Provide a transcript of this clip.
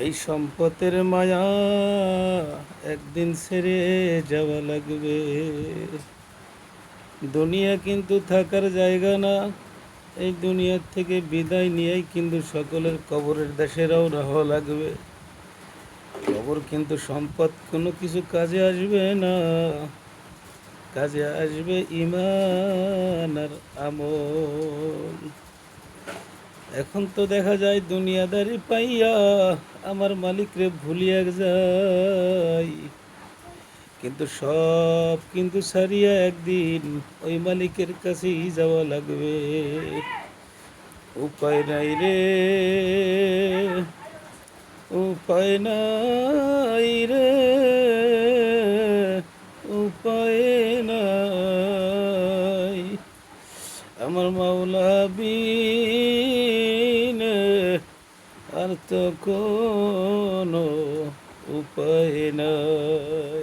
এই সম্পদের মায়া একদিন ছেড়ে যাওয়া লাগবে। দুনিয়া কিন্তু থাকার জায়গা না। এই দুনিয়ার থেকে বিদায় নিয়েই কিন্তু সকলের কবরের দেশে রওনা হওয়া লাগবে। কবর কিন্তু সম্পদ কোনো কিছু কাজে আসবে না। কাজে আসবে ঈমান আর আমল। এখন তো দেখা যায় দুনিয়াদারি পাইয়া আমার মালিকরে ভুলিয়া যায়, কিন্তু সব কিন্তু সারিয়া একদিন ওই মালিকের কাছেই যাওয়া লাগবে। উপায় নাই রে, উপায় নাই রে, উপায় নাই। আমার মাওলা বিনে আর তো কোনো উপায় নাই।